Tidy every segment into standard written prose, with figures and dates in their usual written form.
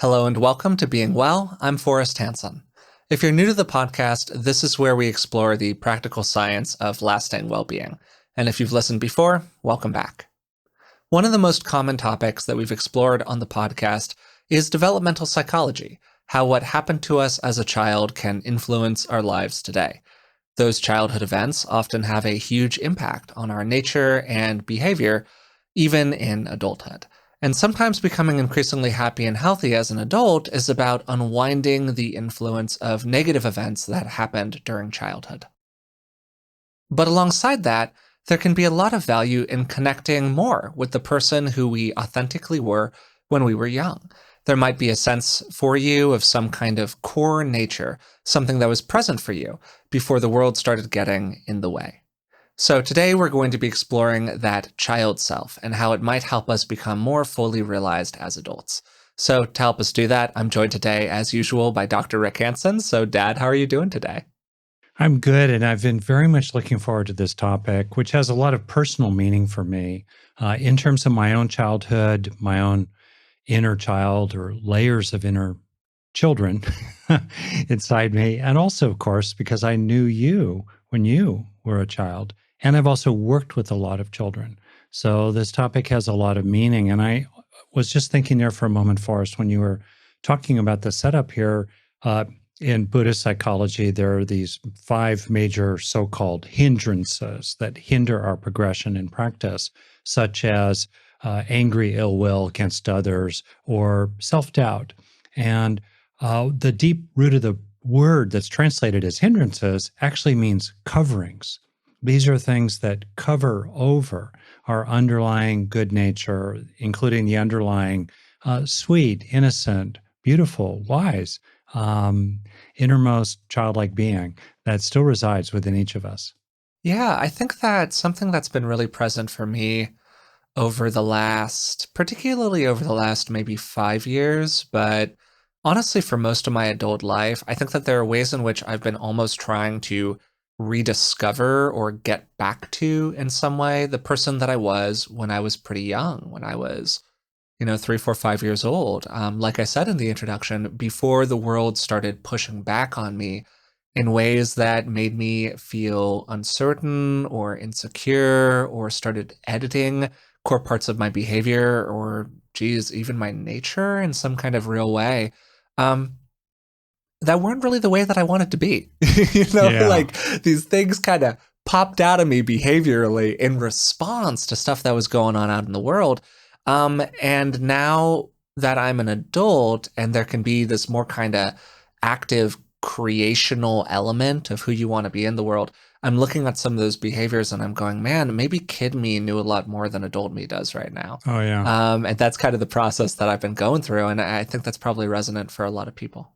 Hello and welcome to Being Well. I'm Forrest Hanson. If you're new to the podcast, this is where we explore the practical science of lasting well-being. And if you've listened before, welcome back. One of the most common topics that we've explored on the podcast is developmental psychology, how what happened to us as a child can influence our lives today. Those childhood events often have a huge impact on our nature and behavior, even in adulthood. And sometimes becoming increasingly happy and healthy as an adult is about unwinding the influence of negative events that happened during childhood. But alongside that, there can be a lot of value in connecting more with the person who we authentically were when we were young. There might be a sense for you of some kind of core nature, something that was present for you before the world started getting in the way. So today we're going to be exploring that child self and how it might help us become more fully realized as adults. So to help us do that, I'm joined today, as usual, by Dr. Rick Hanson. So Dad, how are you doing today? I'm good, and I've been very much looking forward to this topic, which has a lot of personal meaning for me in terms of my own childhood, my own inner child, or layers of inner children inside me. And also, of course, because I knew you when you were a child. And I've also worked with a lot of children. So this topic has a lot of meaning. And I was just thinking there for a moment, Forrest, when you were talking about the setup here. In Buddhist psychology, there are these 5 major so-called hindrances that hinder our progression in practice, such as angry ill will against others or self-doubt. And the deep root of the word that's translated as hindrances actually means coverings. These are things that cover over our underlying good nature, including the underlying sweet, innocent, beautiful, wise, innermost childlike being that still resides within each of us. Yeah, I think that something that's been really present for me particularly over the last maybe 5 years, but honestly, for most of my adult life, I think that there are ways in which I've been almost trying to rediscover or get back to in some way the person that I was when I was pretty young, when I was 3, 4, 5 years old. Like I said in the introduction, before the world started pushing back on me in ways that made me feel uncertain or insecure or started editing core parts of my behavior or, geez, even my nature in some kind of real way. Um, that weren't really the way that I wanted to be. Yeah. Like these things kind of popped out of me behaviorally in response to stuff that was going on out in the world. And now that I'm an adult and there can be this more kind of active creational element of who you want to be in the world, I'm looking at some of those behaviors and I'm going, man, maybe kid me knew a lot more than adult me does right now. Oh, yeah. And that's kind of the process that I've been going through. And I think that's probably resonant for a lot of people.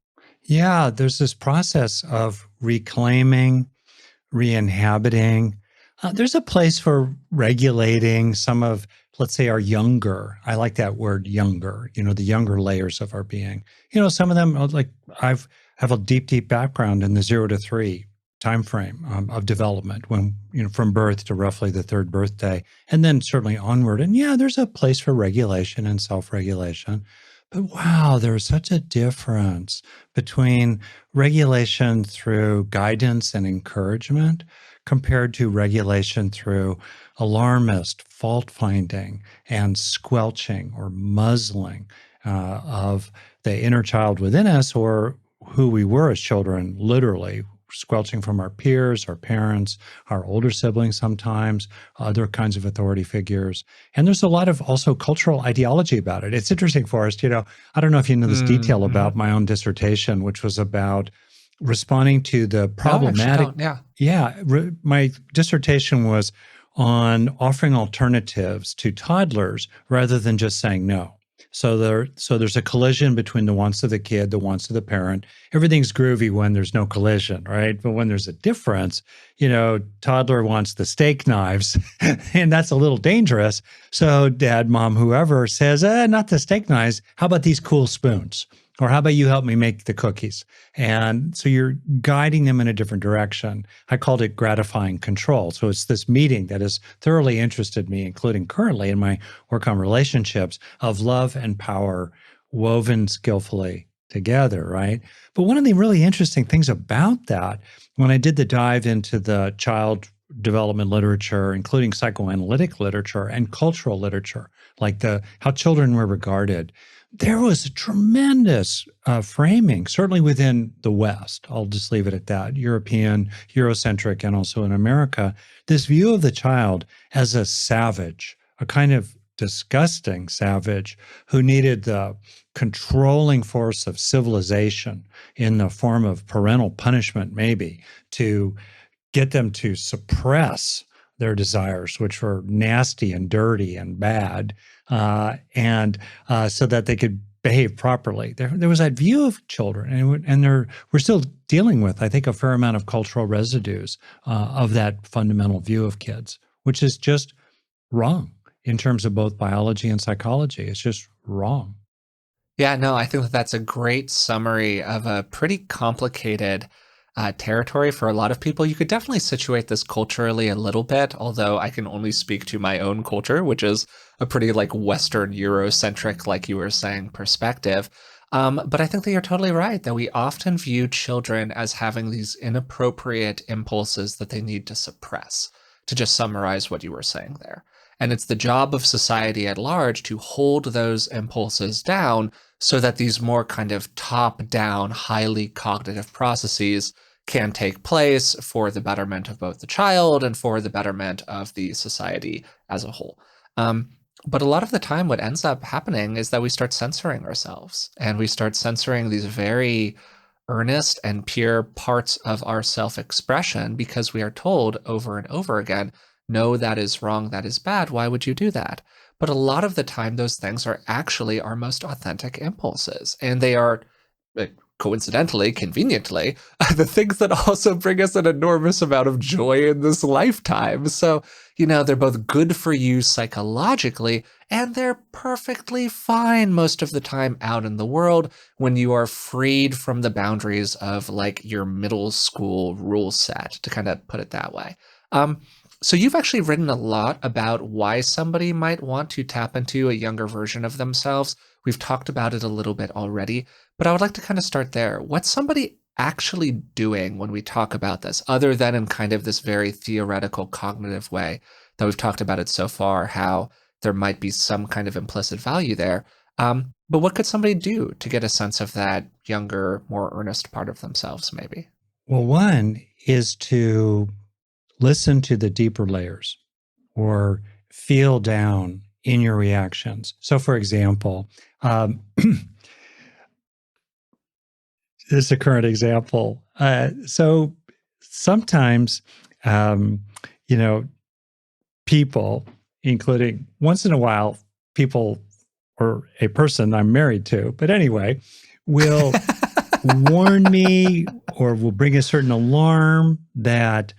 Yeah. There's this process of reclaiming, re-inhabiting. There's a place for regulating some of, let's say, our younger. I like that word, younger. The younger layers of our being. Some of them, like have a deep background in the 0 to 3 time frame of development, when from birth to roughly the 3rd birthday, and then certainly onward. And yeah, there's a place for regulation and self-regulation. But wow, there's such a difference between regulation through guidance and encouragement compared to regulation through alarmist, fault finding, and squelching or muzzling of the inner child within us, or who we were as children, literally squelching from our peers, our parents, our older siblings sometimes, other kinds of authority figures. And there's a lot of also cultural ideology about it. It's interesting, Forrest, I don't know if you know this detail Mm-hmm. about my own dissertation, which was about responding to the No, I actually problematic. don't. Yeah. Yeah, my dissertation was on offering alternatives to toddlers rather than just saying no. So there's a collision between the wants of the kid, the wants of the parent. Everything's groovy when there's no collision, right? But when there's a difference, toddler wants the steak knives, and that's a little dangerous. So dad, mom, whoever says, not the steak knives. How about these cool spoons? Or how about you help me make the cookies? And so you're guiding them in a different direction. I called it gratifying control. So it's this meeting that has thoroughly interested me, including currently in my work on relationships, of love and power woven skillfully together, right? But one of the really interesting things about that, when I did the dive into the child development literature, including psychoanalytic literature and cultural literature, like the how children were regarded, there was a tremendous framing, certainly within the West. I'll just leave it at that. European, Eurocentric, and also in America, this view of the child as a savage, a kind of disgusting savage who needed the controlling force of civilization in the form of parental punishment, maybe, to get them to suppress their desires, which were nasty and dirty and bad, and so that they could behave properly. There was that view of children, and we're still dealing with, I think, a fair amount of cultural residues of that fundamental view of kids, which is just wrong in terms of both biology and psychology. It's just wrong. Yeah, no, I think that that's a great summary of a pretty complicated territory for a lot of people. You could definitely situate this culturally a little bit, although I can only speak to my own culture, which is a pretty like Western Eurocentric, like you were saying, perspective. But I think that you're totally right that we often view children as having these inappropriate impulses that they need to suppress, to just summarize what you were saying there. And it's the job of society at large to hold those impulses down so that these more kind of top down, highly cognitive processes can take place for the betterment of both the child and for the betterment of the society as a whole. Um, but a lot of the time, what ends up happening is that we start censoring ourselves and we start censoring these very earnest and pure parts of our self expression because we are told over and over again, no, that is wrong, that is bad. Why would you do that? But a lot of the time, those things are actually our most authentic impulses. And they are, coincidentally, conveniently, the things that also bring us an enormous amount of joy in this lifetime. So, they're both good for you psychologically, and they're perfectly fine most of the time out in the world when you are freed from the boundaries of like your middle school rule set, to kind of put it that way. Um, so you've actually written a lot about why somebody might want to tap into a younger version of themselves. We've talked about it a little bit already, but I would like to kind of start there. What's somebody actually doing when we talk about this, other than in kind of this very theoretical cognitive way that we've talked about it so far, how there might be some kind of implicit value there. But what could somebody do to get a sense of that younger, more earnest part of themselves, maybe? Well, one is to listen to the deeper layers or feel down in your reactions. So, for example, this is a current example. So sometimes, um, you know, people, including once in a while, people or a person I'm married to, but anyway, will warn me or will bring a certain alarm that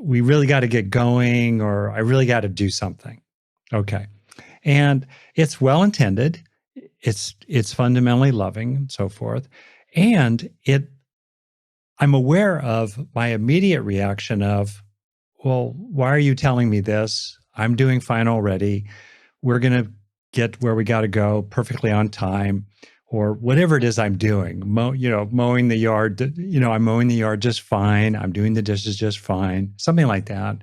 we really got to get going or I really got to do something. Okay. And it's well intended. It's fundamentally loving and so forth. And I'm aware of my immediate reaction of, well, why are you telling me this? I'm doing fine already. We're going to get where we got to go perfectly on time, or whatever it is I'm doing. Mowing the yard, I'm mowing the yard just fine. I'm doing the dishes just fine, something like that.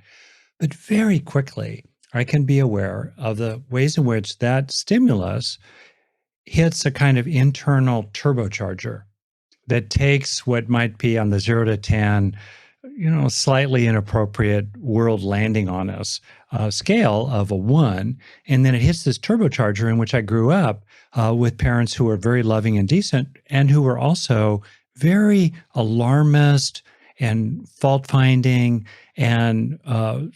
But very quickly, I can be aware of the ways in which that stimulus hits a kind of internal turbocharger that takes what might be on the 0 to 10, slightly inappropriate world landing on us scale of a 1. And then it hits this turbocharger in which I grew up with parents who were very loving and decent and who were also very alarmist and fault finding and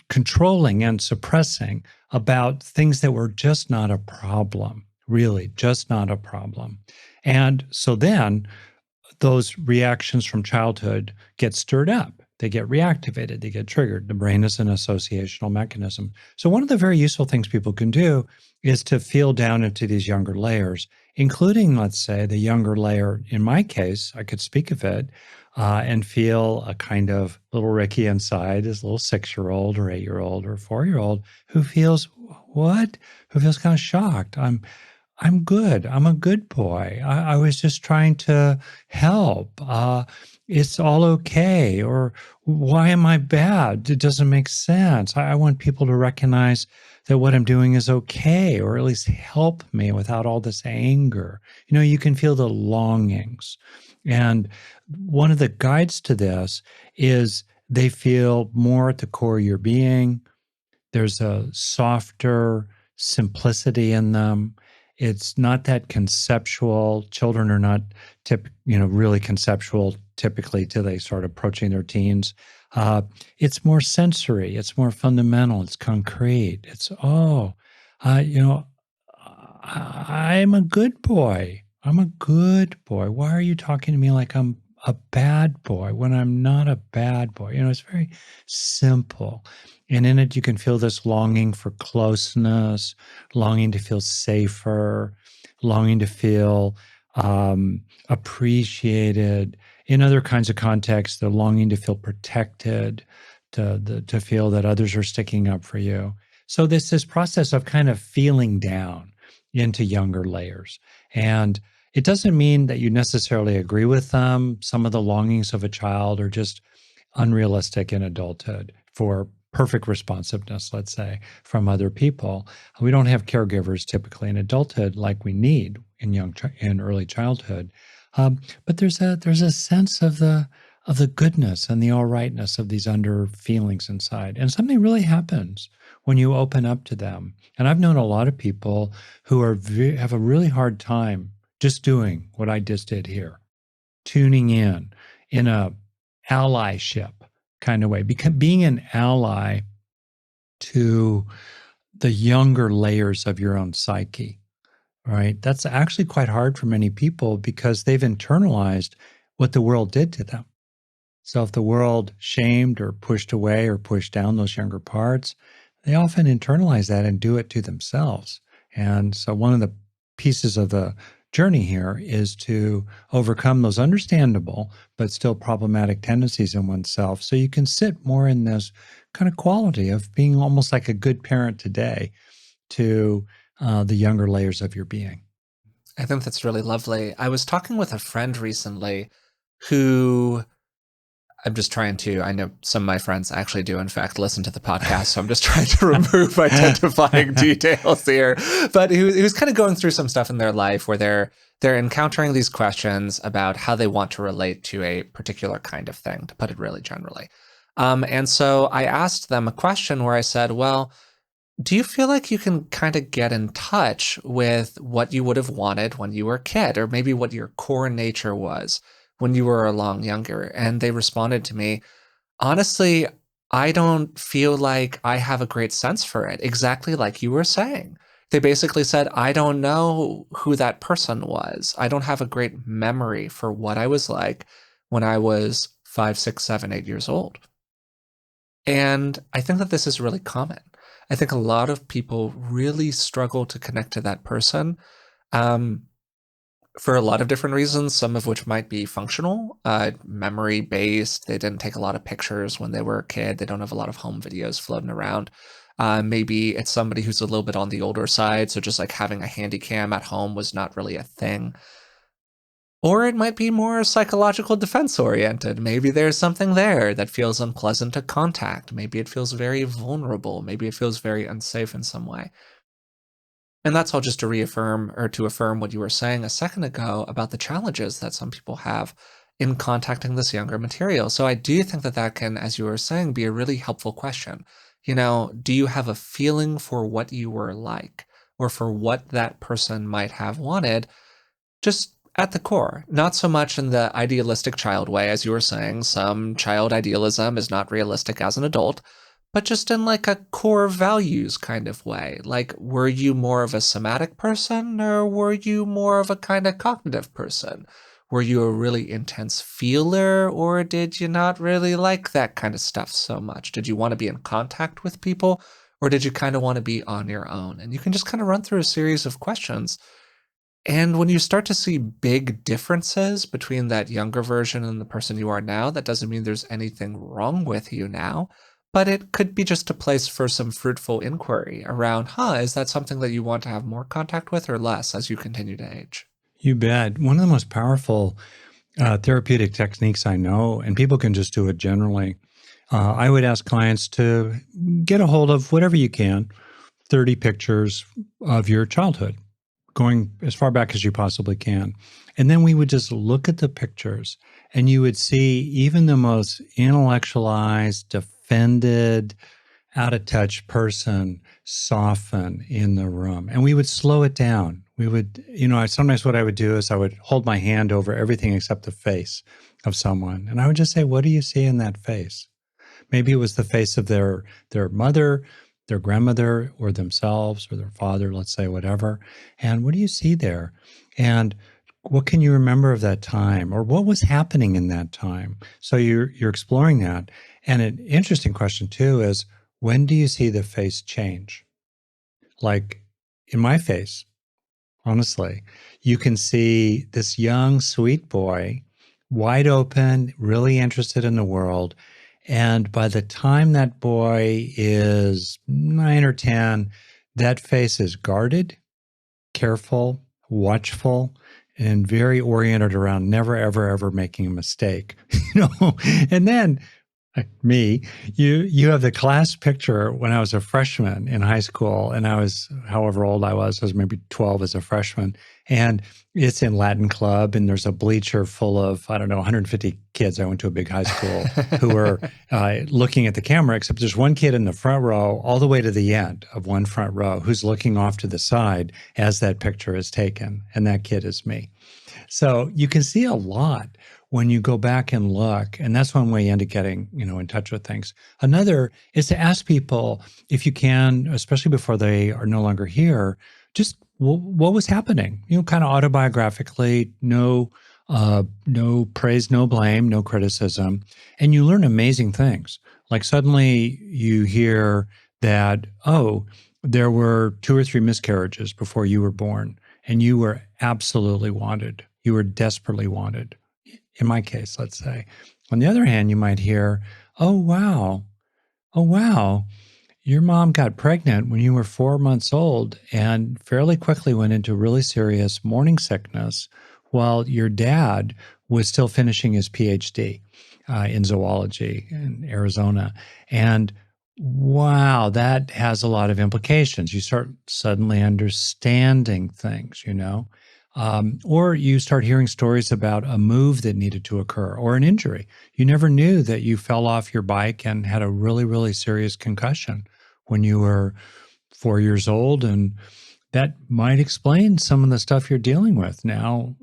controlling and suppressing about things that were just not a problem, really, just not a problem. And so then those reactions from childhood get stirred up. They get reactivated, they get triggered. The brain is an associational mechanism. So one of the very useful things people can do is to feel down into these younger layers, including, let's say, the younger layer. In my case, I could speak of it and feel a kind of little Ricky inside, this little 6-year-old or 8-year-old or 4-year-old who feels what? Who feels kind of shocked. I'm good. I'm a good boy. I was just trying to help. It's all okay. Or why am I bad? It doesn't make sense. I want people to recognize that what I'm doing is okay, or at least help me without all this anger. You can feel the longings. And one of the guides to this is they feel more at the core of your being. There's a softer simplicity in them. It's not that conceptual. Children are not really conceptual typically till they start approaching their teens. Uh, it's more sensory. It's more fundamental. It's concrete. It's uh, you know, I'm a good boy. I'm a good boy. Why are you talking to me like I'm a bad boy when I'm not a bad boy? It's very simple. And in it, you can feel this longing for closeness, longing to feel safer, longing to feel appreciated. In other kinds of contexts, the longing to feel protected, to feel that others are sticking up for you. So this process of kind of feeling down into younger layers. And it doesn't mean that you necessarily agree with them. Some of the longings of a child are just unrealistic in adulthood for perfect responsiveness, let's say, from other people. We don't have caregivers typically in adulthood like we need in early childhood. But there's a sense of the goodness and the all rightness of these under feelings inside. And something really happens when you open up to them. And I've known a lot of people who have a really hard time just doing what I just did here, tuning in a allyship kind of way, being an ally to the younger layers of your own psyche, right? That's actually quite hard for many people because they've internalized what the world did to them. So if the world shamed or pushed away or pushed down those younger parts, they often internalize that and do it to themselves. And so one of the pieces of the journey here is to overcome those understandable but still problematic tendencies in oneself so you can sit more in this kind of quality of being almost like a good parent today to the younger layers of your being. I think that's really lovely. I was talking with a friend recently who I'm just trying to, I know some of my friends actually do, in fact, listen to the podcast. So I'm just trying to remove identifying details here. But who's kind of going through some stuff in their life where they're encountering these questions about how they want to relate to a particular kind of thing, to put it really generally. And so I asked them a question where I said, well, do you feel like you can kind of get in touch with what you would have wanted when you were a kid, or maybe what your core nature was when you were a long younger? And they responded to me, honestly, I don't feel like I have a great sense for it, exactly like you were saying. They basically said, I don't know who that person was. I don't have a great memory for what I was like when I was 5, 6, 7, 8 years old. And I think that this is really common. I think a lot of people really struggle to connect to that person um, for a lot of different reasons, some of which might be functional, memory based. They didn't take a lot of pictures when they were a kid. They don't have a lot of home videos floating around. Maybe it's somebody who's a little bit on the older side. So just like having a handy cam at home was not really a thing. Or it might be more psychological defense oriented. Maybe there's something there that feels unpleasant to contact. Maybe it feels very vulnerable. Maybe it feels very unsafe in some way. And that's all just to reaffirm or to affirm what you were saying a second ago about the challenges that some people have in contacting this younger material. So I do think that that can, as you were saying, be a really helpful question. Do you have a feeling for what you were like or for what that person might have wanted? Just at the core, not so much in the idealistic child way, as you were saying. Some child idealism is not realistic as an adult, but just in like a core values kind of way. Like, were you more of a somatic person or were you more of a kind of cognitive person? Were you a really intense feeler or did you not really like that kind of stuff so much? Did you want to be in contact with people or did you kind of want to be on your own? And you can just kind of run through a series of questions and when you start to see big differences between that younger version and the person you are now, that doesn't mean there's anything wrong with you now, But it could be just a place for some fruitful inquiry around, is that something that you want to have more contact with or less as you continue to age? You bet. One of the most powerful therapeutic techniques I know, and people can just do it generally. I would ask clients to get a hold of whatever you can, 30 pictures of your childhood, going as far back as you possibly can. And then we would just look at the pictures, and you would see even the most intellectualized, defended, out of touch person soften in the room. And we would slow it down. We would, sometimes what I would do is I would hold my hand over everything except the face of someone. And I would just say, what do you see in that face? Maybe it was the face of their mother, their grandmother, or themselves, or their father, let's say, whatever. And what do you see there? And what can you remember of that time, or what was happening in that time? So you're exploring that. And an interesting question too is, when do you see the face change? Like in my face, honestly, you can see this young, sweet boy, wide open, really interested in the world. And by the time that boy is 9 or 10, that face is guarded, careful, watchful, and very oriented around never, ever, ever making a mistake. And then me, you have the class picture when I was a freshman in high school, and I was however old I was maybe 12 as a freshman, and it's in Latin club, and there's a bleacher full of, I don't know, 150 kids. I went to a big high school who were looking at the camera, except there's one kid in the front row all the way to the end of one front row who's looking off to the side as that picture is taken, and that kid is me. So you can see a lot when you go back and look, and that's one way you end up getting, in touch with things. Another is to ask people, if you can, especially before they are no longer here, just what was happening, kind of autobiographically, no praise, no blame, no criticism. And you learn amazing things. Like suddenly you hear that, oh, there were 2 or 3 miscarriages before you were born, and you were absolutely wanted. You were desperately wanted. In my case, let's say. On the other hand, you might hear, oh, wow, your mom got pregnant when you were 4 months old and fairly quickly went into really serious morning sickness while your dad was still finishing his PhD in zoology in Arizona. And wow, that has a lot of implications. You start suddenly understanding things. Or you start hearing stories about a move that needed to occur or an injury. You never knew that you fell off your bike and had a really, really serious concussion when you were 4 years old. And that might explain some of the stuff you're dealing with now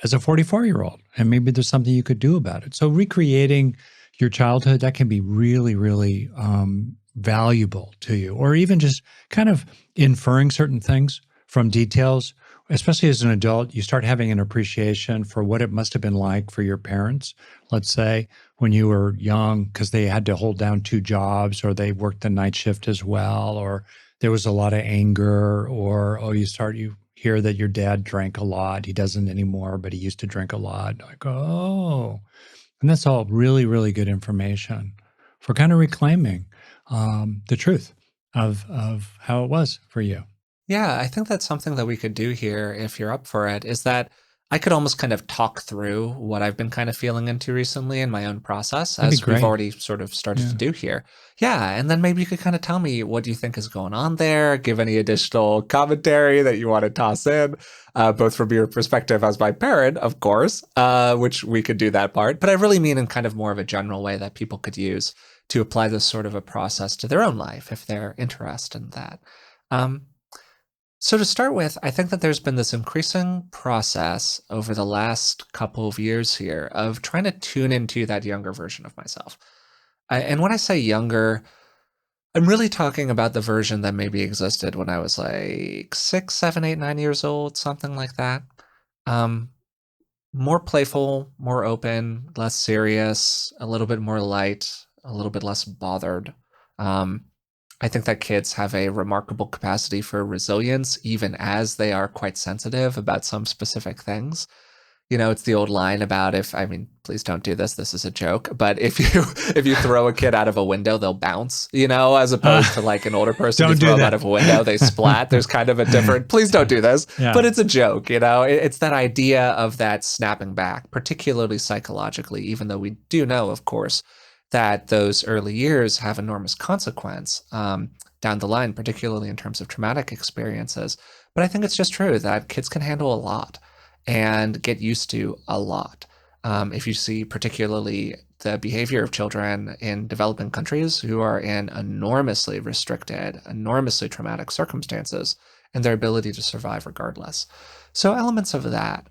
as a 44-year-old. And maybe there's something you could do about it. So recreating your childhood, that can be really, really valuable to you. Or even just kind of inferring certain things from details. Especially as an adult, you start having an appreciation for what it must have been like for your parents, let's say, when you were young, because they had to hold down 2 jobs, or they worked the night shift as well, or there was a lot of anger, or, you hear that your dad drank a lot. He doesn't anymore, but he used to drink a lot. Like, oh, and that's all really, really good information for kind of reclaiming the truth of how it was for you. Yeah, I think that's something that we could do here if you're up for it, is that I could almost kind of talk through what I've been kind of feeling into recently in my own process, That'd be as we've great. already sort of started to Yeah. do here. Yeah, and then maybe you could kind of tell me what you think is going on there, give any additional commentary that you want to toss in, both from your perspective as my parent, of course, which we could do that part, but I really mean in kind of more of a general way that people could use to apply this sort of a process to their own life if they're interested in that. Um, so to start with, I think that there's been this increasing process over the last couple of years here of trying to tune into that younger version of myself. And when I say younger, I'm really talking about the version that maybe existed when I was like 6, 7, 8, 9 years old, something like that. Um, More playful, more open, less serious, a little bit more light, a little bit less bothered. Um, I think that kids have a remarkable capacity for resilience, even as they are quite sensitive about some specific things. It's the old line about I mean, please don't do this. This is a joke. But if you if you throw a kid out of a window, they'll bounce, as opposed to like an older person, you don't throw do them out that. of a window, they splat. There's kind of a different, please don't do this, Yeah. but it's a joke, It's that idea of that snapping back, particularly psychologically, even though we do know, of course, that those early years have enormous consequence down the line, particularly in terms of traumatic experiences. But I think it's just true that kids can handle a lot and get used to a lot. If you see particularly the behavior of children in developing countries who are in enormously restricted, enormously traumatic circumstances, and their ability to survive regardless. So elements of that.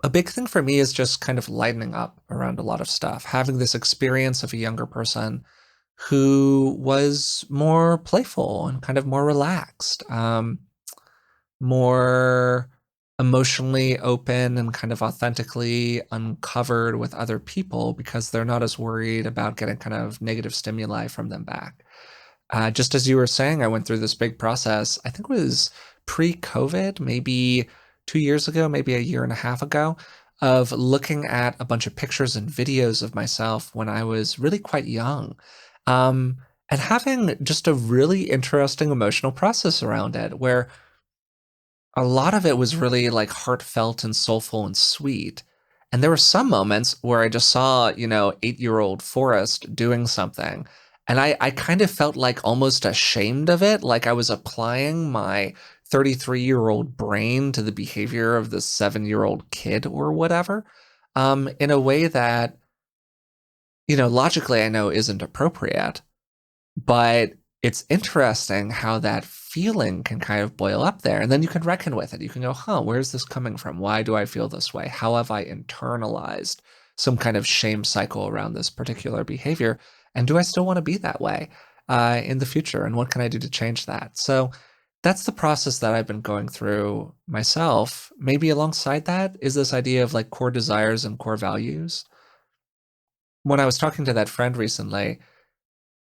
A big thing for me is just kind of lightening up around a lot of stuff, having this experience of a younger person who was more playful and kind of more relaxed, more emotionally open and kind of authentically uncovered with other people because they're not as worried about getting kind of negative stimuli from them back. Just as you were saying, I went through this big process. I think it was pre-COVID, maybe 2 years ago, maybe a year and a half ago, of looking at a bunch of pictures and videos of myself when I was really quite young. And having just a really interesting emotional process around it, where a lot of it was really like heartfelt and soulful and sweet. And there were some moments where I just saw, 8-year-old Forrest doing something. And I kind of felt like almost ashamed of it, like I was applying my 33-year-old brain to the behavior of this 7-year-old kid or whatever, in a way that, logically I know isn't appropriate. But it's interesting how that feeling can kind of boil up there. And then you can reckon with it. You can go, where's this coming from? Why do I feel this way? How have I internalized some kind of shame cycle around this particular behavior? And do I still want to be that way in the future? And what can I do to change that? So that's the process that I've been going through myself. Maybe alongside that is this idea of like core desires and core values. When I was talking to that friend recently,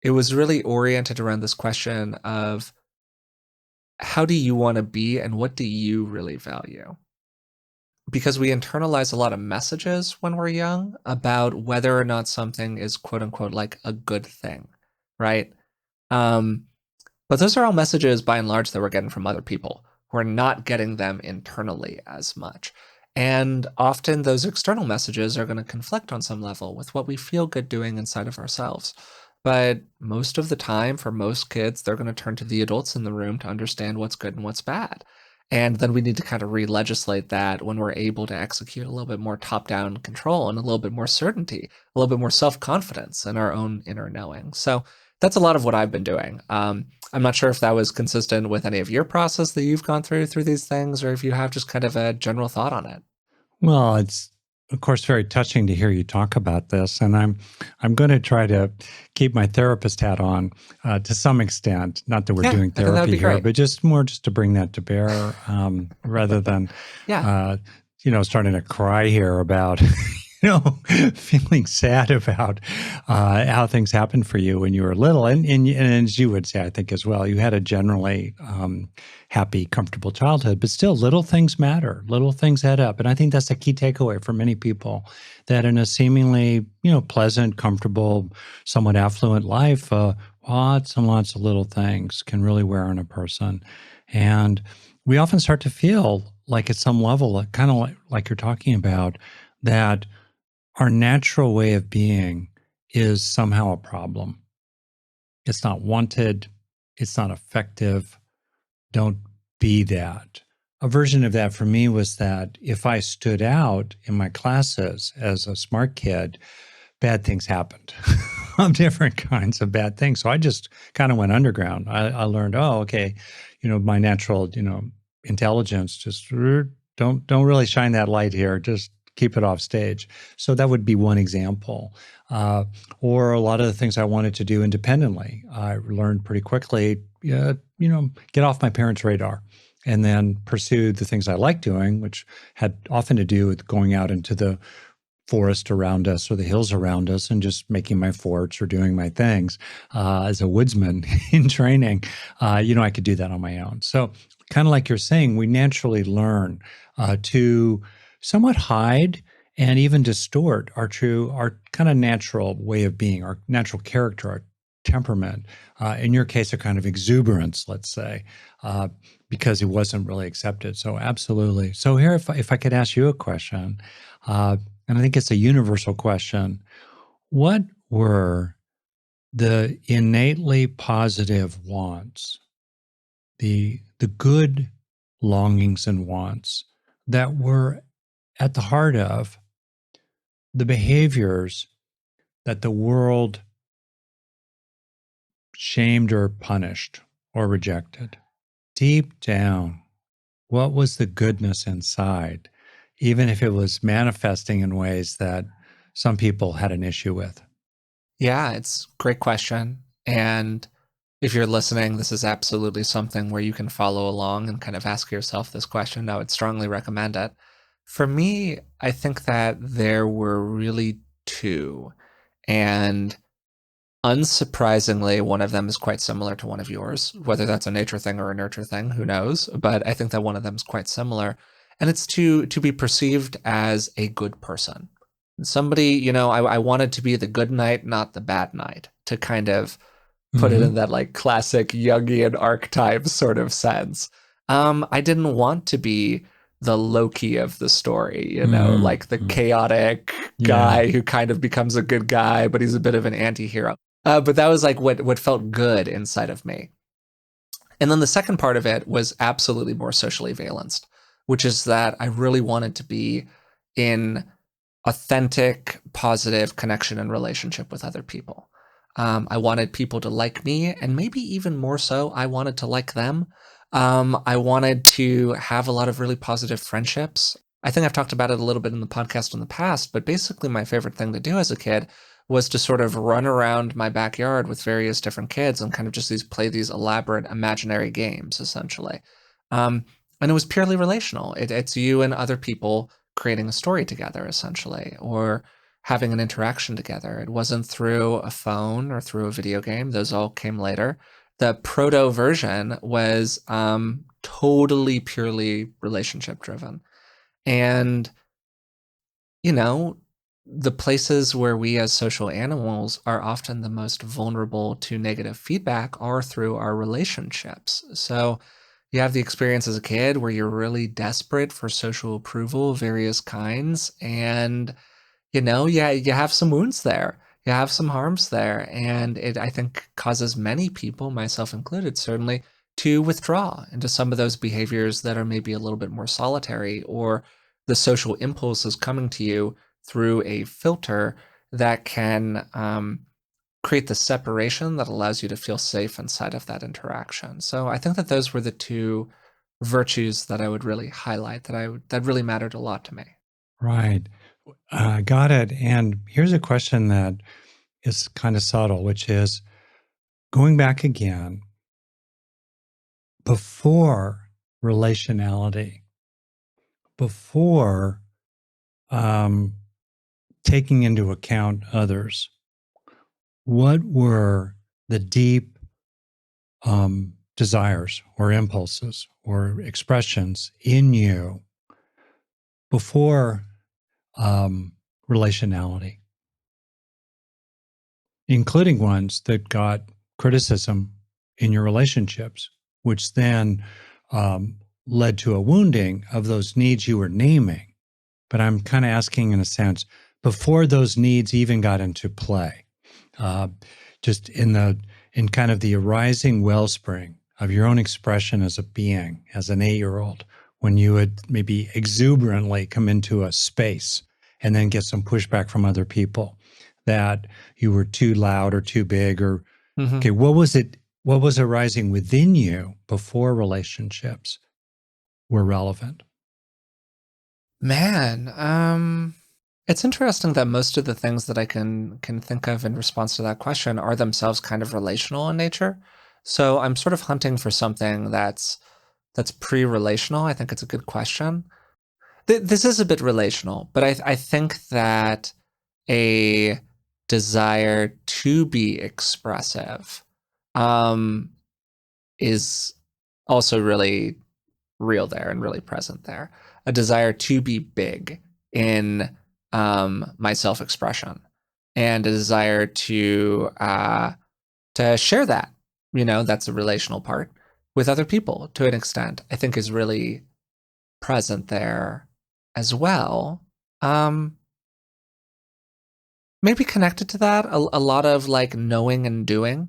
it was really oriented around this question of how do you want to be and what do you really value? Because we internalize a lot of messages when we're young about whether or not something is quote unquote like a good thing, right? Um, but those are all messages by and large that we're getting from other people. We're not getting them internally as much. And often those external messages are going to conflict on some level with what we feel good doing inside of ourselves. But most of the time, for most kids, they're going to turn to the adults in the room to understand what's good and what's bad. And then we need to kind of re-legislate that when we're able to execute a little bit more top-down control and a little bit more certainty, a little bit more self-confidence in our own inner knowing. So that's a lot of what I've been doing. I'm not sure if that was consistent with any of your process that you've gone through these things, or if you have just kind of a general thought on it. Well, it's of course very touching to hear you talk about this, and I'm going to try to keep my therapist hat on to some extent. Not that we're Yeah, doing I think that would therapy be here, great. but just to bring that to bear, rather than Yeah. starting to cry here about feeling sad about how things happened for you when you were little. And as you would say, I think as well, you had a generally happy, comfortable childhood, but still little things matter. Little things add up. And I think that's a key takeaway for many people, that in a seemingly, pleasant, comfortable, somewhat affluent life, lots and lots of little things can really wear on a person. And we often start to feel like at some level, kind of like you're talking about, that our natural way of being is somehow a problem. It's not wanted. It's not effective. Don't be that. A version of that for me was that if I stood out in my classes as a smart kid, bad things happened. Different kinds of bad things. So I just kind of went underground. I learned, okay, my natural, intelligence, just don't really shine that light here. Just keep it off stage. So that would be one example. Or a lot of the things I wanted to do independently. I learned pretty quickly, get off my parents' radar and then pursue the things I like doing, which had often to do with going out into the forest around us or the hills around us and just making my forts or doing my things. As a woodsman in training, I could do that on my own. So kind of like you're saying, we naturally learn to somewhat hide and even distort our kind of natural way of being, our natural character, our temperament. In your case, a kind of exuberance, let's say, uh, because it wasn't really accepted. So, absolutely. So, here, if I could ask you a question, uh, and I think it's a universal question, what were the innately positive wants, the good longings and wants that were at the heart of the behaviors that the world shamed or punished or rejected? Deep down, what was the goodness inside, even if it was manifesting in ways that some people had an issue with? Yeah, it's a great question. And if you're listening, this is absolutely something where you can follow along and kind of ask yourself this question. I would strongly recommend it. For me, I think that there were really two. And unsurprisingly, one of them is quite similar to one of yours. Whether that's a nature thing or a nurture thing, who knows? But I think that one of them is quite similar. And it's to be perceived as a good person. Somebody, I wanted to be the good knight, not the bad knight, to kind of put it in Mm-hmm. that like classic Jungian archetype sort of sense. I didn't want to be the Loki of the story, like the Mm-hmm. chaotic Yeah. guy who kind of becomes a good guy, but he's a bit of an anti-hero. But that was like what felt good inside of me. And then the second part of it was absolutely more socially valenced, which is that I really wanted to be in authentic, positive connection and relationship with other people. I wanted people to like me, and maybe even more so, I wanted to like them. I wanted to have a lot of really positive friendships. I think I've talked about it a little bit in the podcast in the past, but basically, my favorite thing to do as a kid was to sort of run around my backyard with various different kids and kind of just play these elaborate imaginary games, essentially. Um, and it was purely relational. It's you and other people creating a story together, essentially, or having an interaction together. It wasn't through a phone or through a video game. Those all came later. The proto version was totally purely relationship driven. And, you know, the places where we as social animals are often the most vulnerable to negative feedback are through our relationships. So you have the experience as a kid where you're really desperate for social approval of various kinds. And yeah, you have some wounds there. You have some harms there. And it, I think, causes many people, myself included, certainly, to withdraw into some of those behaviors that are maybe a little bit more solitary, or the social impulse is coming to you through a filter that can create the separation that allows you to feel safe inside of that interaction. So I think that those were the two virtues that I would really highlight that really mattered a lot to me. Right. Got it. And here's a question that is kind of subtle, which is going back again before relationality, before um, taking into account others, what were the deep desires or impulses or expressions in you before relationality, including ones that got criticism in your relationships, which then um, led to a wounding of those needs you were naming? But I'm kind of asking, in a sense, before those needs even got into play, uh, just in kind of the arising wellspring of your own expression as a being, as an 8-year-old, when you would maybe exuberantly come into a space and then get some pushback from other people that you were too loud or too big, or Mhm. okay, what was it? What was arising within you before relationships were relevant? Man, it's interesting that most of the things that I can think of in response to that question are themselves kind of relational in nature. So I'm sort of hunting for something that's pre-relational. I think it's a good question. This is a bit relational, but I think that a desire to be expressive um, is also really real there and really present there. a desire to be big in my self-expression, and a desire to share that. That's a relational part with other people to an extent. I think is really present there as well. Um, Maybe connected to that, a lot of like knowing and doing,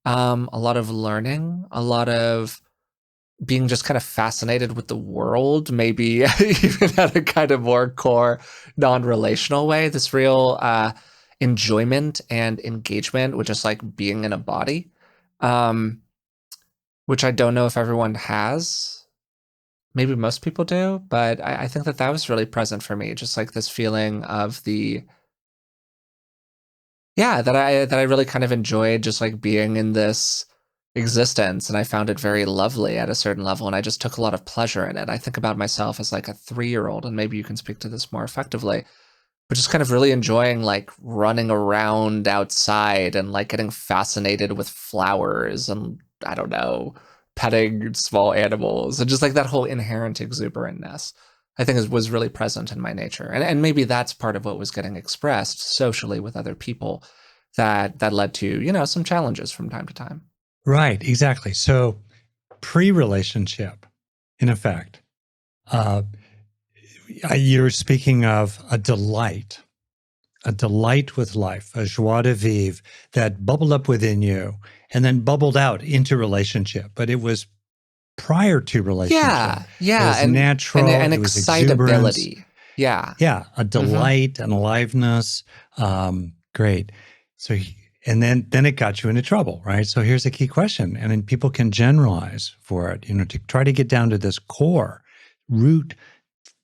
a lot of learning, a lot of being just kind of fascinated with the world, maybe even at a kind of more core non-relational way. This real enjoyment and engagement with just like being in a body, um, which I don't know if everyone has. Maybe most people do, but I think that was really present for me. Just like this feeling of the yeah, that I really kind of enjoyed just like being in this existence, and I found it very lovely at a certain level, and I just took a lot of pleasure in it. I think about myself as like a 3-year-old, and maybe you can speak to this more effectively, but just kind of really enjoying like running around outside and like getting fascinated with flowers and I don't know, petting small animals and just like that whole inherent exuberantness. I think was really present in my nature, and maybe that's part of what was getting expressed socially with other people, that led to some challenges from time to time. Right, exactly. So pre-relationship, in effect, uh, you're speaking of a delight with life, a joie de vivre that bubbled up within you and then bubbled out into relationship. But it was prior to relationship. Yeah, It yeah, was and natural. It was exuberance. excitability. Yeah. Yeah, a Mm-hmm. delight, an aliveness. Great. So, and then it got you into trouble, right? So here's a key question, and then people can generalize for it. To try to get down to this core root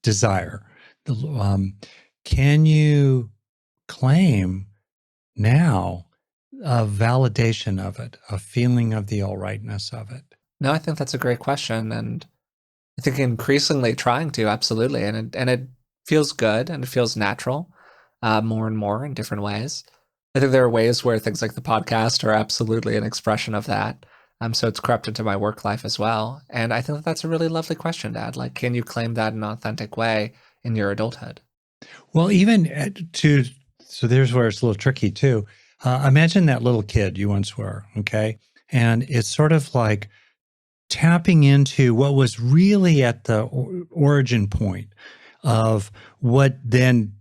desire. Um, can you claim now a validation of it, a feeling of the all rightness of it? No, I think that's a great question, and I think increasingly trying to, absolutely, and it feels good and it feels natural, more and more in different ways. I think there are ways where things like the podcast are absolutely an expression of that. So it's crept into my work life as well, and I think that's a really lovely question, Dad. Like, can you claim that in an authentic way in your adulthood? Well, even so there's where it's a little tricky too. Imagine that little kid you once were, okay? And it's sort of like tapping into what was really at the origin point of what then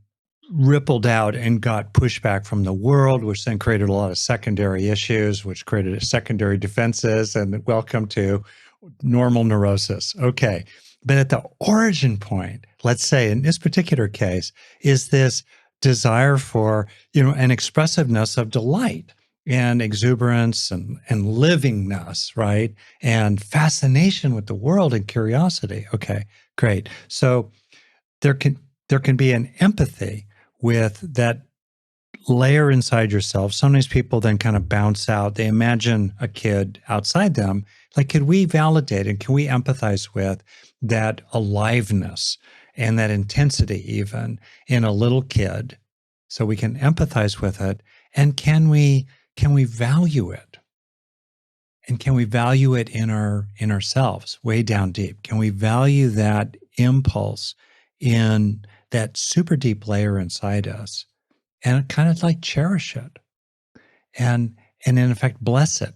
rippled out and got pushback from the world, which then created a lot of secondary issues, which created secondary defenses, and welcome to normal neurosis. Okay. But at the origin point, let's say in this particular case, is this desire for, an expressiveness of delight and exuberance and livingness, right? And fascination with the world and curiosity. Okay, great. So there can be an empathy with that layer inside yourself. Sometimes people then kind of bounce out. They imagine a kid outside them. Like, could we validate and can we empathize with that aliveness and that intensity even in a little kid? So we can empathize with it. And can we value it? And can we value it in ourselves, way down deep? Can we value that impulse in that super deep layer inside us and kind of like cherish it and in effect bless it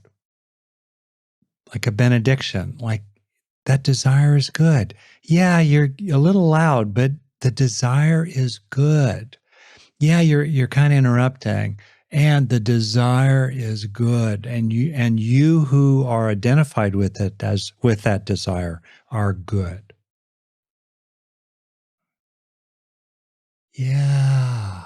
like a benediction, like that desire is good. Yeah, you're a little loud, but the desire is good. Yeah, you're kind of interrupting, and the desire is good, and you who are identified with it as with that desire are good. Yeah.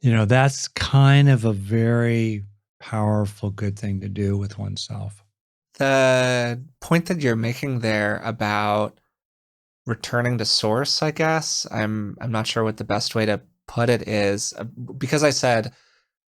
That's kind of a very powerful, good thing to do with oneself. The point that you're making there about returning to source, I guess, I'm not sure what the best way to put it is, because I said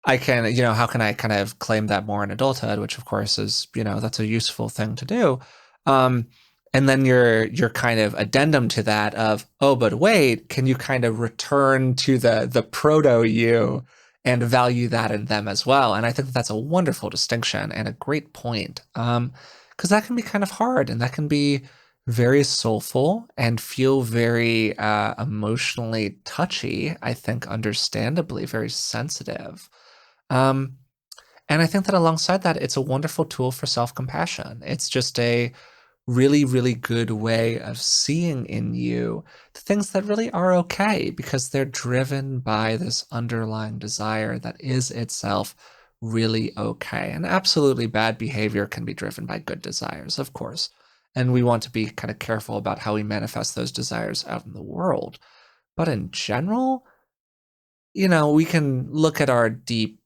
I can, how can I kind of claim that more in adulthood, which of course is, that's a useful thing to do. Um, and then your kind of addendum to that of, oh, but wait, can you kind of return to the proto you and value that in them as well? And I think that's a wonderful distinction and a great point. Because that can be kind of hard and that can be very soulful and feel very emotionally touchy, I think, understandably, very sensitive. Um, and I think that alongside that, it's a wonderful tool for self compassion. It's just a really, really good way of seeing in you the things that really are okay because they're driven by this underlying desire that is itself really okay. And absolutely bad behavior can be driven by good desires, of course. And we want to be kind of careful about how we manifest those desires out in the world. But in general, we can look at our deep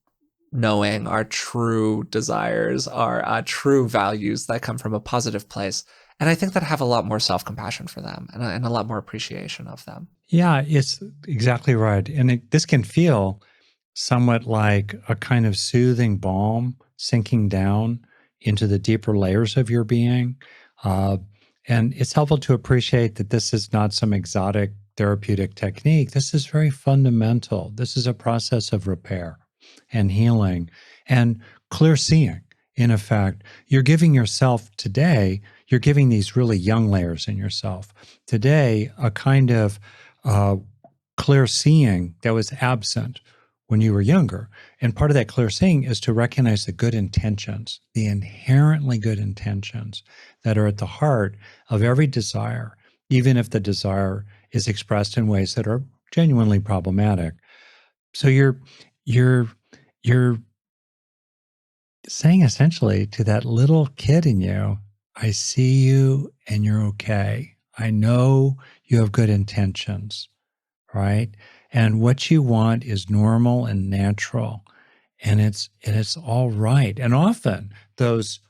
knowing, our true desires, our true values that come from a positive place. And I think that have a lot more self compassion for them and a lot more appreciation of them. Yeah, it's exactly right. And this can feel somewhat like a kind of soothing balm sinking down into the deeper layers of your being. Uh, and it's helpful to appreciate that this is not some exotic therapeutic technique. This is very fundamental. This is a process of repair and healing and clear seeing. In effect, you're giving yourself today, you're giving these really young layers in yourself today a kind of uh, clear seeing that was absent when you were younger. And part of that clear seeing is to recognize the good intentions, the inherently good intentions that are at the heart of every desire, even if the desire is expressed in ways that are genuinely problematic. So you're you're saying essentially to that little kid in you, I see you and you're okay. I know you have good intentions, right? And what you want is normal and natural, and it's all right. And often those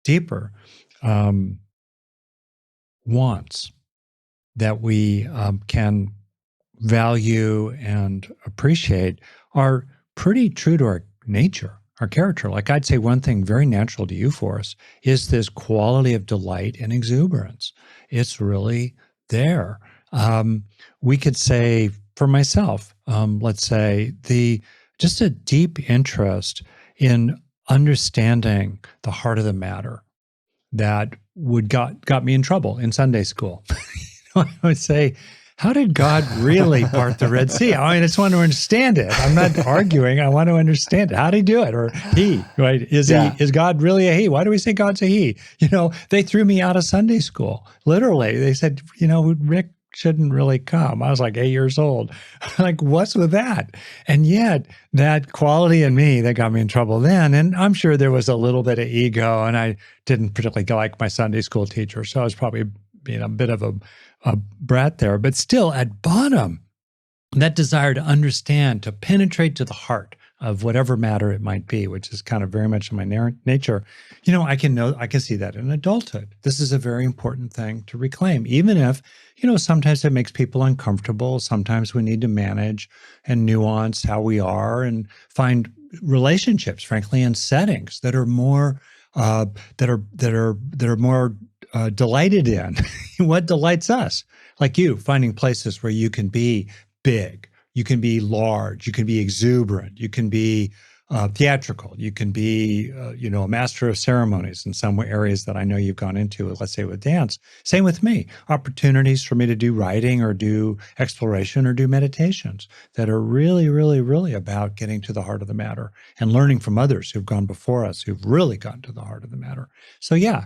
deeper um, wants that we can value and appreciate are pretty true to our nature, our character. Like I'd say one thing very natural to you, Forrest, is this quality of delight and exuberance. It's really there. Um, we could say for myself, let's say the just a deep interest in understanding the heart of the matter that would got me in trouble in Sunday school. I would say, how did God really part the Red Sea? I just want to understand it. I'm not arguing. I want to understand it. How did he do it? Or he, right? Yeah. Is God really a he? Why do we say God's a he? They threw me out of Sunday school. Literally. They said, Rick shouldn't really come. I was like 8 years old. Like, what's with that? And yet that quality in me that got me in trouble then, and I'm sure there was a little bit of ego, and I didn't particularly like my Sunday school teacher. So I was probably being a bit of a brat there, but still at bottom, that desire to understand, to penetrate to the heart of whatever matter it might be, which is kind of very much in my nature. I can see that in adulthood. This is a very important thing to reclaim, even if, sometimes it makes people uncomfortable. Sometimes we need to manage and nuance how we are and find relationships, frankly, in settings that are more uh, that are more delighted in what delights us, like you finding places where you can be big, you can be large, you can be exuberant, you can be theatrical, you can be, a master of ceremonies in some areas that I know you've gone into, let's say with dance. Same with me, opportunities for me to do writing or do exploration or do meditations that are really, really, really about getting to the heart of the matter and learning from others who've gone before us, who've really gotten to the heart of the matter. So yeah,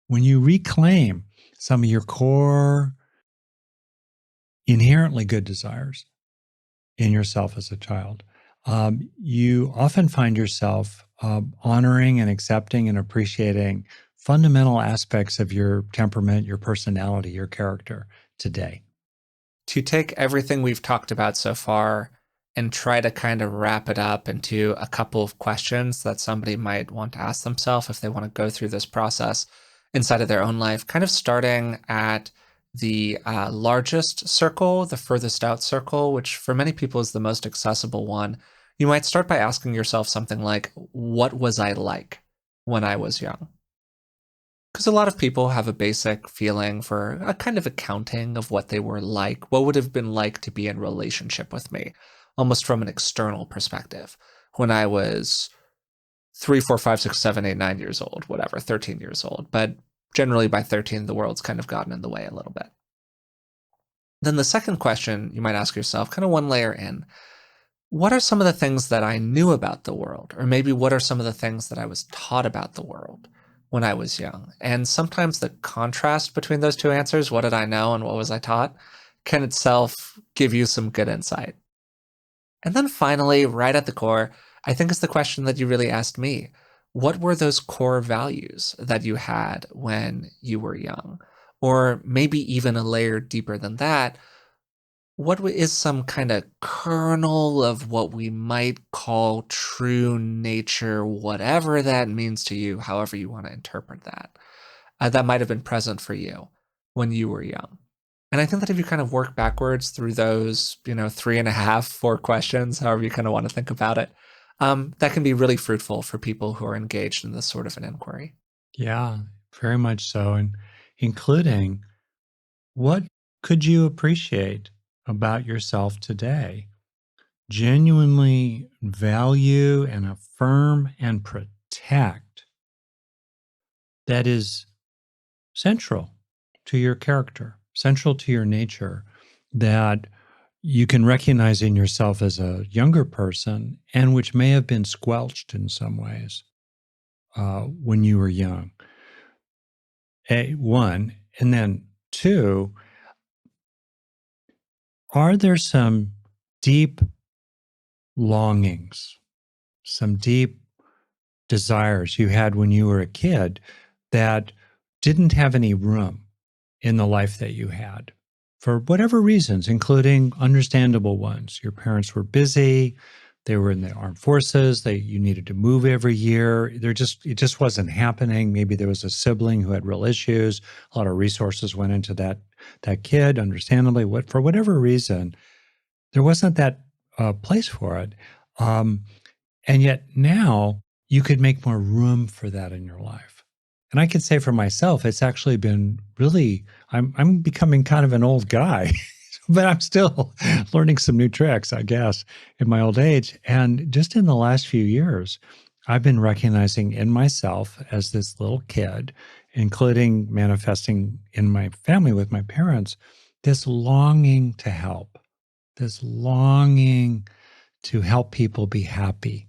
when you reclaim some of your core inherently good desires in yourself as a child, you often find yourself honoring and accepting and appreciating fundamental aspects of your temperament, your personality, your character today. To take everything we've talked about so far and try to kind of wrap it up into a couple of questions that somebody might want to ask themselves if they want to go through this process inside of their own life, kind of starting at the largest circle, the furthest out circle, which for many people is the most accessible one. You might start by asking yourself something like, what was I like when I was young? Because a lot of people have a basic feeling for a kind of accounting of what they were like, what would have been like to be in relationship with me, almost from an external perspective. When I was 3, 4, 5, 6, 7, 8, 9 years old, whatever, 13 years old. But generally by 13, the world's kind of gotten in the way a little bit. Then the second question you might ask yourself, kind of one layer in, what are some of the things that I knew about the world? Or maybe what are some of the things that I was taught about the world when I was young? And sometimes the contrast between those two answers, what did I know and what was I taught, can itself give you some good insight. And then finally, right at the core, I think is the question that you really asked me. What were those core values that you had when you were young? Or maybe even a layer deeper than that, what is some kind of kernel of what we might call true nature, whatever that means to you, however you want to interpret that, that might have been present for you when you were young? And I think that if you kind of work backwards through those, three and a half, four questions, however you kind of want to think about it, that can be really fruitful for people who are engaged in this sort of an inquiry. Yeah, very much so. And including what could you appreciate about yourself today? Genuinely value and affirm and protect that is central to your character, central to your nature, that you can recognize in yourself as a younger person and which may have been squelched in some ways when you were young. One, and then two, are there some deep longings, some deep desires you had when you were a kid that didn't have any room in the life that you had for whatever reasons, including understandable ones? Your parents were busy, they were in the armed forces, you needed to move every year. It just wasn't happening. Maybe there was a sibling who had real issues. A lot of resources went into that kid, understandably. For whatever reason, there wasn't that place for it. And yet now you could make more room for that in your life. And I can say for myself, it's actually been really, I'm becoming kind of an old guy, but I'm still learning some new tricks, I guess, in my old age. And just in the last few years, I've been recognizing in myself as this little kid, including manifesting in my family with my parents, this longing to help, this longing to help people be happy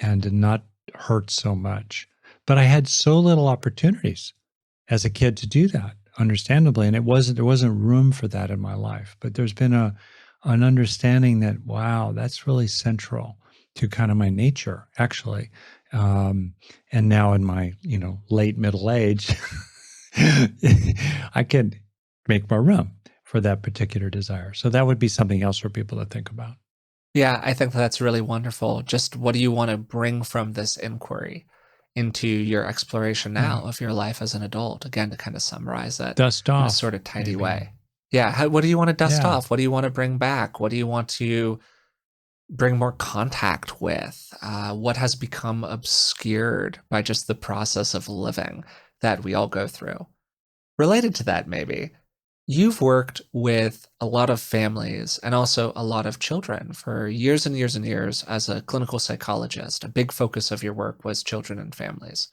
and to not hurt so much. But I had so little opportunities as a kid to do that, understandably, and there wasn't room for that in my life. But there's been an understanding that, wow, that's really central to kind of my nature, actually. And now in my late middle age, I can make more room for that particular desire. So that would be something else for people to think about. Yeah, I think that's really wonderful. Just what do you want to bring from this inquiry into your exploration now Yeah. of your life as an adult? Again, to kind of summarize it Dust in a off, sort of tidy maybe. way. Yeah, what do you want to dust Yeah. off? What do you want to bring back? What do you want to bring more contact with? What has become obscured by just the process of living that we all go through? Related to that, maybe, you've worked with a lot of families and also a lot of children for years and years and years as a clinical psychologist. A big focus of your work was children and families.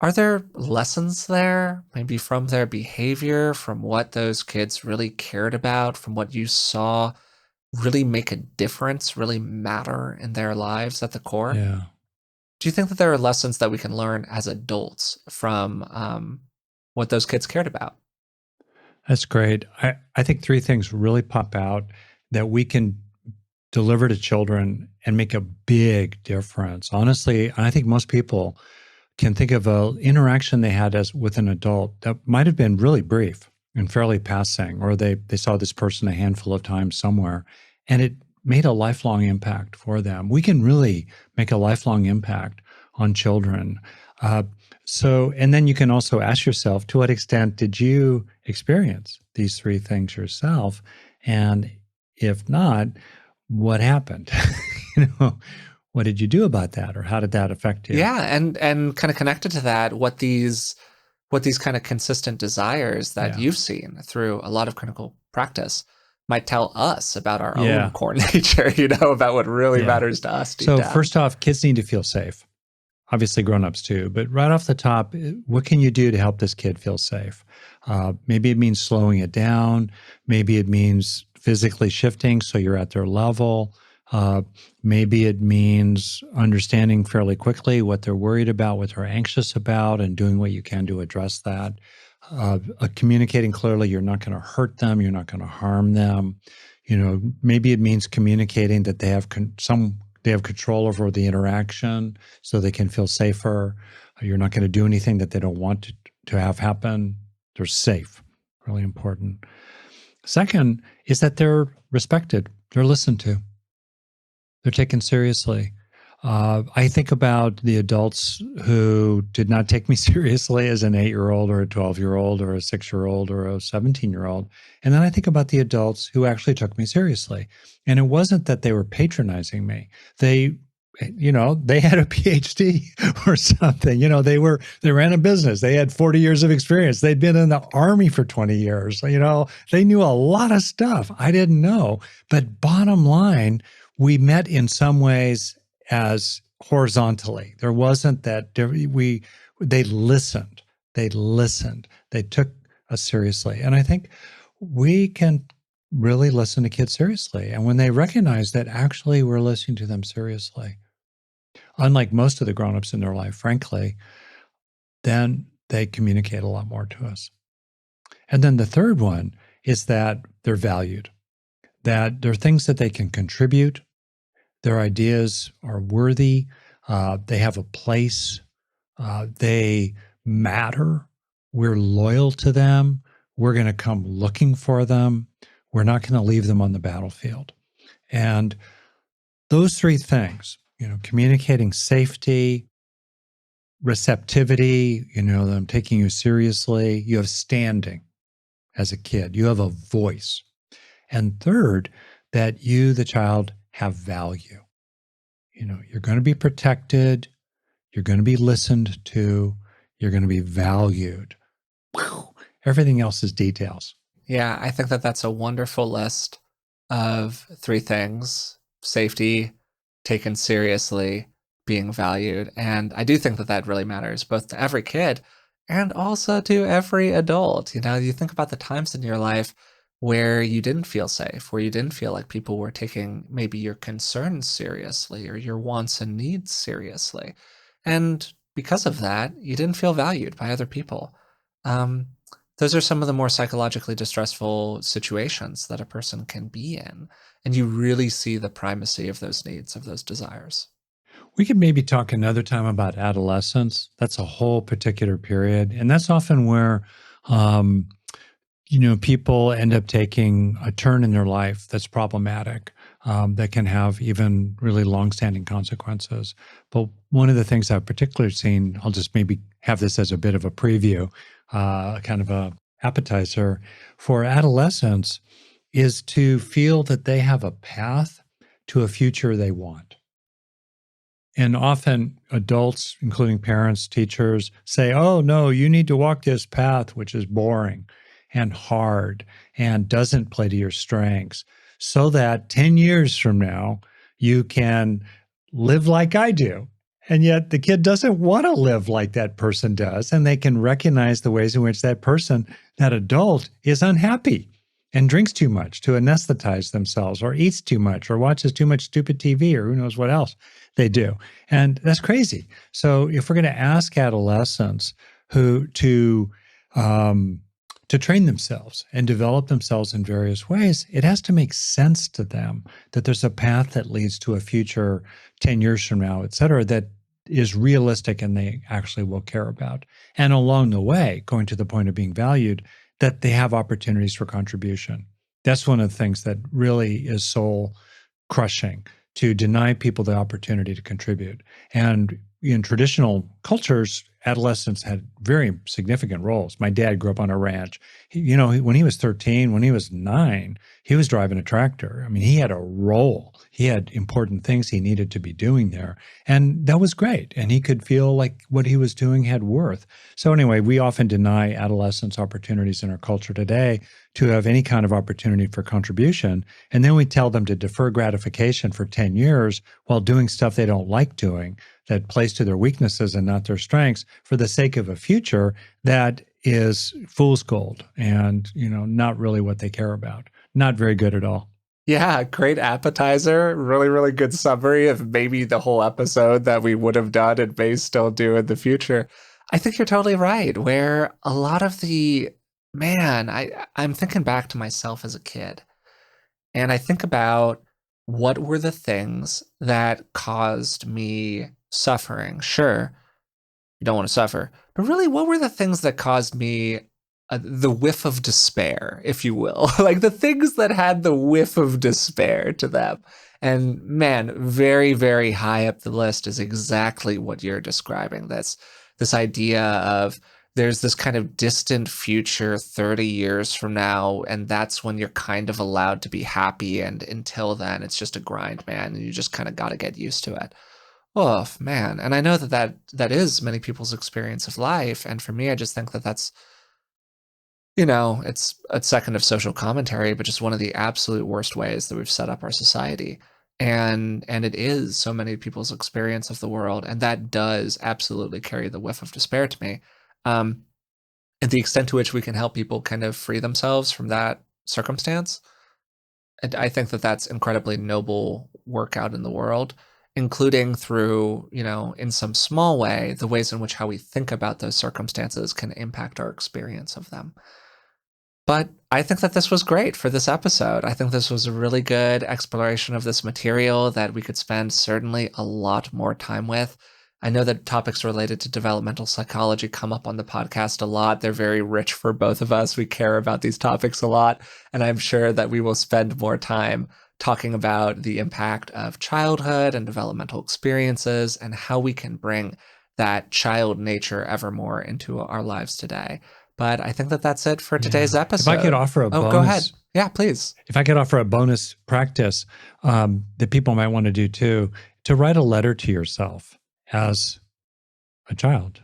Are there lessons there, maybe from their behavior, from what those kids really cared about, from what you saw really make a difference, really matter in their lives at the core? Yeah. Do you think that there are lessons that we can learn as adults from what those kids cared about? That's great. I think three things really pop out that we can deliver to children and make a big difference. Honestly, I think most people can think of an interaction they had as with an adult that might have been really brief and fairly passing, or they saw this person a handful of times somewhere, and it made a lifelong impact for them. We can really make a lifelong impact on children. Uh, and then you can also ask yourself, to what extent did you experience these three things yourself? And if not, what happened? you know, what did you do about that, or how did that affect you? Yeah, and kind of connected to that, what these kind of consistent desires that Yeah. you've seen through a lot of clinical practice might tell us about our own Yeah. core nature, about what really Yeah. matters to us deep So down. first off, kids need to feel safe. obviously grown-ups too, but right off the top, what can you do to help this kid feel safe? Maybe it means slowing it down. Maybe it means physically shifting so you're at their level. Uh, Maybe it means understanding fairly quickly what they're worried about, what they're anxious about, and doing what you can to address that. Communicating clearly, you're not going to hurt them, you're not going to harm them. Maybe it means communicating that they have control over the interaction so they can feel safer. You're not going to do anything that they don't want to have happen. They're safe. Really important. Second is that they're respected. They're listened to. They're taken seriously. I think about the adults who did not take me seriously as an 8-year-old or a 12-year-old or a 6-year-old or a 17-year-old. And then I think about the adults who actually took me seriously. And it wasn't that they were patronizing me. They had a PhD or something. They ran a business. They had 40 years of experience. They'd been in the army for 20 years. They knew a lot of stuff I didn't know. But bottom line, we met in some ways as horizontally. There wasn't that they listened. They listened. They took us seriously. And I think we can really listen to kids seriously. And when they recognize that actually we're listening to them seriously, unlike most of the grown-ups in their life, frankly, then they communicate a lot more to us. And then the third one is that they're valued, that there are things that they can contribute. Their ideas are worthy. They have a place. They matter. We're loyal to them. We're going to come looking for them. We're not going to leave them on the battlefield. And those three things, communicating safety, receptivity, them taking you seriously, you have standing as a kid, you have a voice. And third, that you, the child, have value. You're going to be protected, you're going to be listened to, you're going to be valued. Whew. Everything else is details. Yeah, I think that that's a wonderful list of three things: safety, taken seriously, being valued. And I do think that that really matters both to every kid and also to every adult. You think about the times in your life where you didn't feel safe, where you didn't feel like people were taking maybe your concerns seriously or your wants and needs seriously. And because of that, you didn't feel valued by other people. Um, those are some of the more psychologically distressful situations that a person can be in. And you really see the primacy of those needs, of those desires. We could maybe talk another time about adolescence. That's a whole particular period. And that's often where, people end up taking a turn in their life that's problematic, that can have even really longstanding consequences. But one of the things I've particularly seen, I'll just maybe have this as a bit of a preview, kind of a appetizer for adolescents, is to feel that they have a path to a future they want. And often adults, including parents, teachers, say, oh, no, you need to walk this path, which is boring and hard and doesn't play to your strengths, so that 10 years from now, you can live like I do. And yet the kid doesn't want to live like that person does. And they can recognize the ways in which that person, that adult, is unhappy and drinks too much to anesthetize themselves, or eats too much, or watches too much stupid TV, or who knows what else they do. And that's crazy. So if we're going to ask adolescents to train themselves and develop themselves in various ways, it has to make sense to them that there's a path that leads to a future 10 years from now, et cetera, that is realistic and they actually will care about. And along the way, going to the point of being valued, that they have opportunities for contribution. That's one of the things that really is soul crushing, to deny people the opportunity to contribute. And in traditional cultures, adolescents had very significant roles. My dad grew up on a ranch. When he was 13, when he was 9, he was driving a tractor. I mean, he had a role. He had important things he needed to be doing there. And that was great. And he could feel like what he was doing had worth. So anyway, we often deny adolescents opportunities in our culture today to have any kind of opportunity for contribution. And then we tell them to defer gratification for 10 years while doing stuff they don't like doing, that plays to their weaknesses and not their strengths for the sake of a future that is fool's gold and, not really what they care about. Not very good at all. Yeah, great appetizer. Really, really good summary of maybe the whole episode that we would have done and may still do in the future. I think you're totally right. Where a lot of I'm thinking back to myself as a kid, and I think about what were the things that caused me suffering. Sure, you don't want to suffer. But really, what were the things that caused me the whiff of despair, if you will? Like the things that had the whiff of despair to them. And man, very, very high up the list is exactly what you're describing. That's this idea of there's this kind of distant future 30 years from now, and that's when you're kind of allowed to be happy. And until then, it's just a grind, man. And you just kind of got to get used to it. Oh man, and I know that is many people's experience of life, and for me, I just think that that's it's a second of social commentary, but just one of the absolute worst ways that we've set up our society, and it is so many people's experience of the world, and that does absolutely carry the whiff of despair to me. Um, and the extent to which we can help people kind of free themselves from that circumstance, and I think that that's incredibly noble work out in the world, including through, in some small way, the ways in which how we think about those circumstances can impact our experience of them. But I think that this was great for this episode. I think this was a really good exploration of this material that we could spend certainly a lot more time with. I know that topics related to developmental psychology come up on the podcast a lot. They're very rich for both of us. We care about these topics a lot. And I'm sure that we will spend more time talking about the impact of childhood and developmental experiences and how we can bring that child nature ever more into our lives today. But I think that that's it for today's Yeah. episode. If I could offer a bonus, go ahead. Yeah, please. If I could offer a bonus practice that people might want to do too, to write a letter to yourself as a child.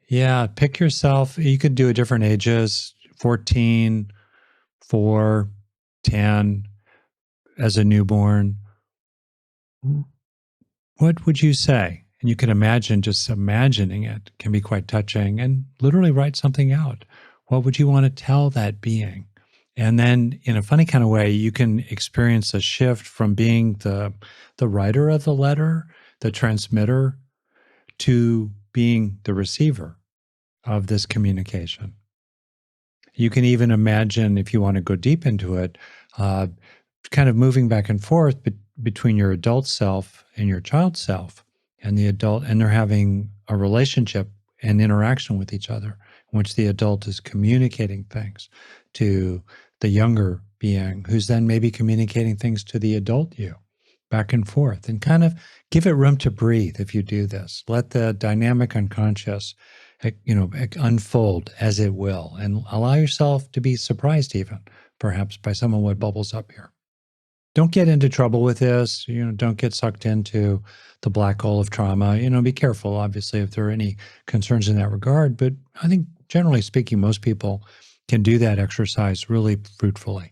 Yeah, pick yourself. You could do at different ages, 14, 4, 10, as a newborn. What would you say? And you can imagine, just imagining it can be quite touching, and literally write something out. What would you want to tell that being? And then in a funny kind of way, you can experience a shift from being the writer of the letter, the transmitter, to being the receiver of this communication. You can even imagine, if you want to go deep into it, kind of moving back and forth between your adult self and your child self, and the adult, and they're having a relationship and interaction with each other, in which the adult is communicating things to the younger being, who's then maybe communicating things to the adult you, back and forth, and kind of give it room to breathe. If you do this, let the dynamic unconscious unfold as it will, and allow yourself to be surprised even perhaps by some of what bubbles up here. Don't get into trouble with this. Don't get sucked into the black hole of trauma. Be careful, obviously, if there are any concerns in that regard. But I think, generally speaking, most people can do that exercise really fruitfully.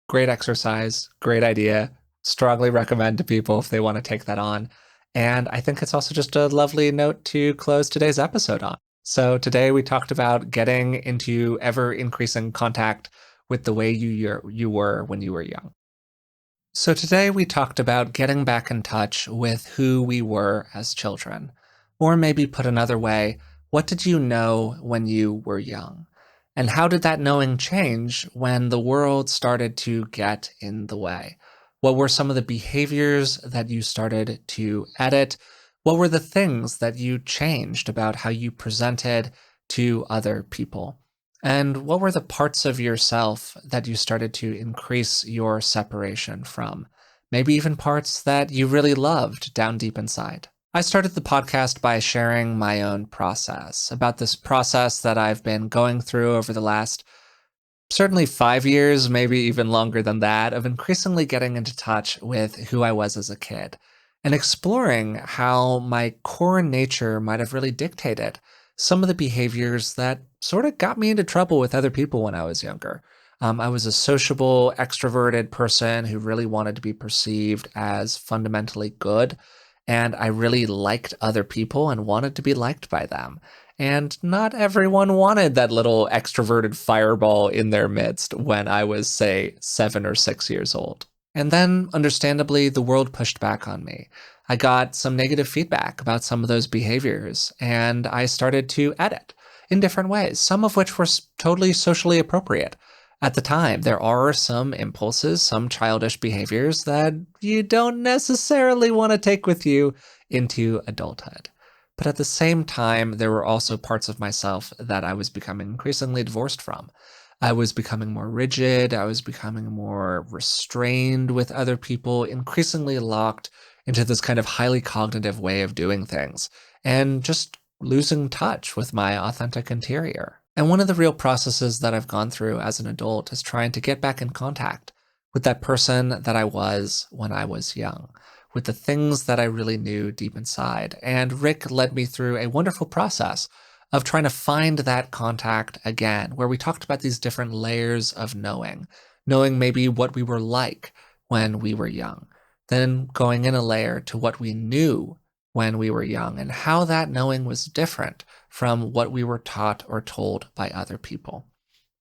Great exercise. Great idea. Strongly recommend to people if they want to take that on. And I think it's also just a lovely note to close today's episode on. So today we talked about getting into ever increasing contact with the way you were when you were young. So today we talked about getting back in touch with who we were as children. Or maybe put another way, what did you know when you were young? And how did that knowing change when the world started to get in the way? What were some of the behaviors that you started to edit? What were the things that you changed about how you presented to other people? And what were the parts of yourself that you started to increase your separation from? Maybe even parts that you really loved down deep inside. I started the podcast by sharing my own process, about this process that I've been going through over the last certainly 5 years, maybe even longer than that, of increasingly getting into touch with who I was as a kid and exploring how my core nature might have really dictated some of the behaviors that sort of got me into trouble with other people when I was younger. I was a sociable, extroverted person who really wanted to be perceived as fundamentally good. And I really liked other people and wanted to be liked by them. And not everyone wanted that little extroverted fireball in their midst when I was, say, 7 or 6 years old. And then, understandably, the world pushed back on me. I got some negative feedback about some of those behaviors, and I started to edit in different ways, some of which were totally socially appropriate. At the time, there are some impulses, some childish behaviors that you don't necessarily want to take with you into adulthood. But at the same time, there were also parts of myself that I was becoming increasingly divorced from. I was becoming more rigid, I was becoming more restrained with other people, increasingly locked into this kind of highly cognitive way of doing things, and just losing touch with my authentic interior. And one of the real processes that I've gone through as an adult is trying to get back in contact with that person that I was when I was young, with the things that I really knew deep inside. And Rick led me through a wonderful process of trying to find that contact again, where we talked about these different layers of knowing maybe what we were like when we were young, then going in a layer to what we knew when we were young and how that knowing was different from what we were taught or told by other people.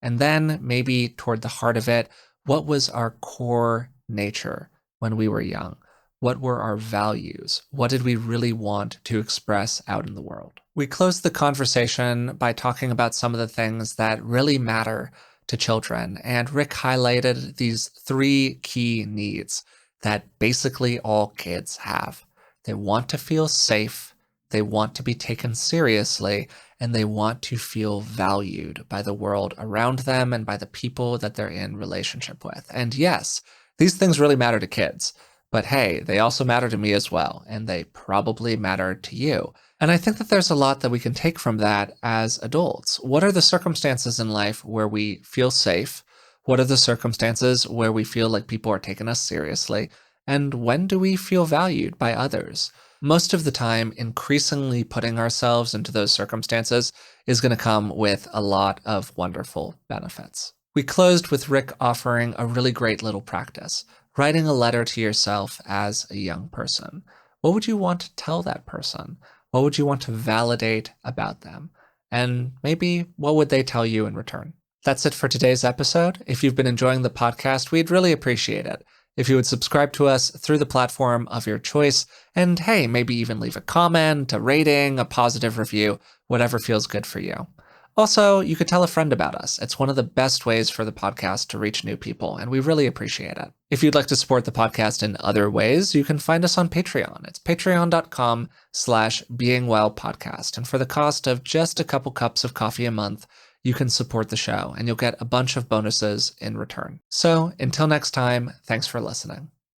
And then maybe toward the heart of it, what was our core nature when we were young? What were our values? What did we really want to express out in the world? We closed the conversation by talking about some of the things that really matter to children, and Rick highlighted these 3 key needs that basically all kids have. They want to feel safe, they want to be taken seriously, and they want to feel valued by the world around them and by the people that they're in relationship with. And yes, these things really matter to kids. But hey, they also matter to me as well, and they probably matter to you. And I think that there's a lot that we can take from that as adults. What are the circumstances in life where we feel safe? What are the circumstances where we feel like people are taking us seriously? And when do we feel valued by others? Most of the time, increasingly putting ourselves into those circumstances is going to come with a lot of wonderful benefits. We closed with Rick offering a really great little practice, writing a letter to yourself as a young person. What would you want to tell that person? What would you want to validate about them? And maybe what would they tell you in return? That's it for today's episode. If you've been enjoying the podcast, we'd really appreciate it if you would subscribe to us through the platform of your choice, and hey, maybe even leave a comment, a rating, a positive review, whatever feels good for you. Also, you could tell a friend about us. It's one of the best ways for the podcast to reach new people, and we really appreciate it. If you'd like to support the podcast in other ways, you can find us on Patreon. It's patreon.com/beingwellpodcast. And for the cost of just a couple cups of coffee a month, you can support the show, and you'll get a bunch of bonuses in return. So until next time, thanks for listening.